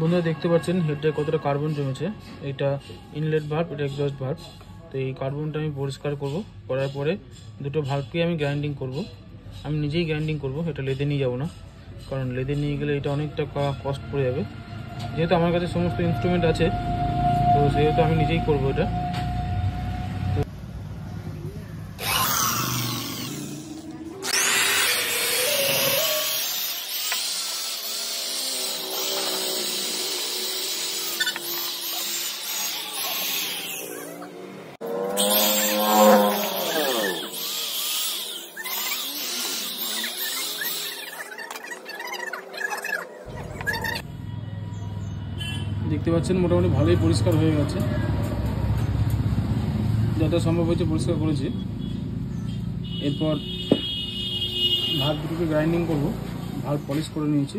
বন্ধুরা দেখতে পাচ্ছেন হেডে কতটা কার্বন জমেছে। এটা ইনলেট ভাল্ব, এটা এক্সজস্ট ভাল্ব। তো এই কার্বনটা আমি পরিষ্কার করব, করার পরে দুটো ভাল্বকে আমি গ্রাইন্ডিং করব। আমি নিজেই গ্রাইন্ডিং করব, এটা লেদে নিয়ে যাব না, কারণ লেদে নিয়ে গেলে এটা অনেকটা কস্ট পড়ে যাবে। যেহেতু আমার কাছে সমস্ত ইনস্ট্রুমেন্ট আছে, তো সেহেতু আমি নিজেই করব এটা। দেখতে পাচ্ছেন মোটামুটি ভালোই পরিষ্কার হয়ে গেছে, যত সম্ভব হয়েছে পরিষ্কার করেছি। এরপর ভাল্ব দুটোকে গ্রাইন্ডিং করব। ভাল্ব পলিশ করে নিয়েছি,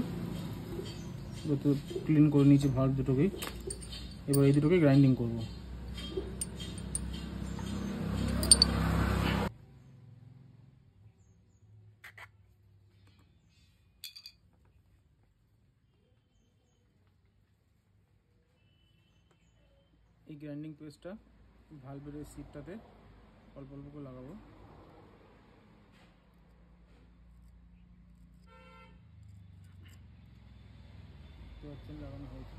যত ক্লিন করে নিয়েছি ভাল্ব দুটোকেই। এবার এই দুটোকে গ্রাইন্ডিং করব। এই গ্রাইন্ডিং পেস্টটা ভালভের এই সিটটাতে অল্প অল্প করে লাগাবো। লাগানো হয়েছে।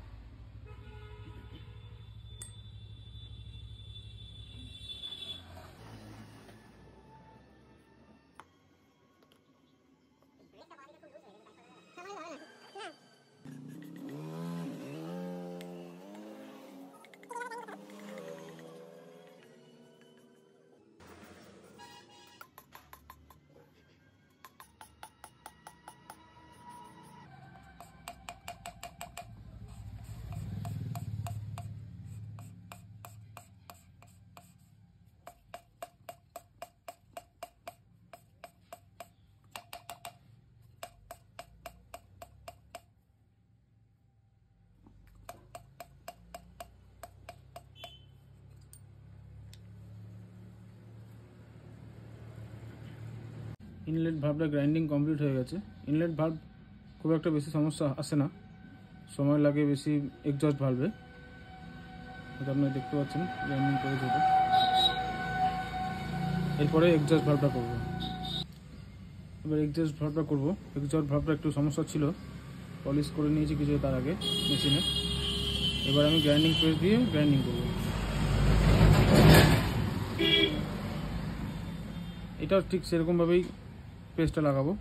ইনলেট ভাল্বটা গ্রাইন্ডিং কমপ্লিট হয়ে গেছে। ইনলেট ভাল্ব খুব একটা বেশি সমস্যা আসে না, সময় লাগে বেশি এক্সজস্ট ভাল্বে। এটা আপনারা দেখতে পাচ্ছেন গ্রাইন্ডিং করে যেটা। এরপরে এক্সজস্ট ভাল্বটা করব। এবার এক্সজস্ট ভাল্বটা করব। এক্সজস্ট ভাল্বটা একটু সমস্যা ছিল, পলিশ করে নিয়েছি কিছু তার আগে মেশিনে। এবার আমি গ্রাইন্ডিং পেস্ট দিয়ে গ্রাইন্ডিং করব। এটাও ঠিক সেরকমভাবেই পেস্টটা লাগাবো।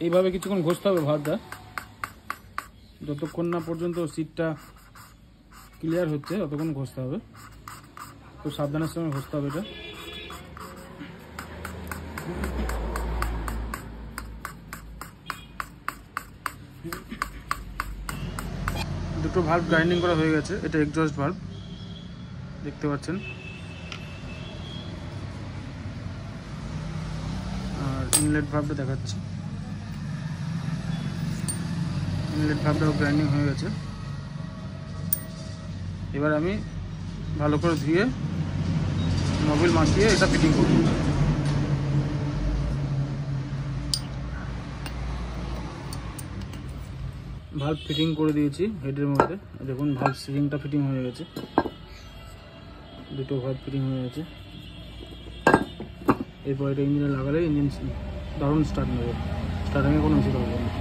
এইভাবে কিছুক্ষণ ঘষতে হবে ভাতটা, যতক্ষণ না পর্যন্ত সিটটা ক্লিয়ার হচ্ছে ততক্ষণ ঘষতে হবে। খুব সাবধানের সঙ্গে ঘষতে হবে এটা। দুটো ভাল্ব গ্রাইন্ডিং করা হয়ে গেছে। এটা এক্সজস্ট ভাল্ব দেখতে পাচ্ছেন, আর ইনলেট ভাল্বটা দেখাচ্ছি। ইনলেট ভাল্বটাও গ্রাইন্ডিং হয়ে গেছে। এবার আমি ভালো করে ধুয়ে মোবিল মাখিয়ে এটা ফিটিং করব। ভাল্ব ফিটিং করে দিয়েছি হেডের মধ্যে। দেখুন ভাল্ব সিলিংটা ফিটিং হয়ে গেছে, দুটো ভাল্ব ফিটিং হয়ে গেছে। এরপর এটা ইঞ্জিনে লাগালে ইঞ্জিন দারুণ স্টার্ট নেবে। স্টার্টিংয়ে কোনো ইস্যু থাকবে না।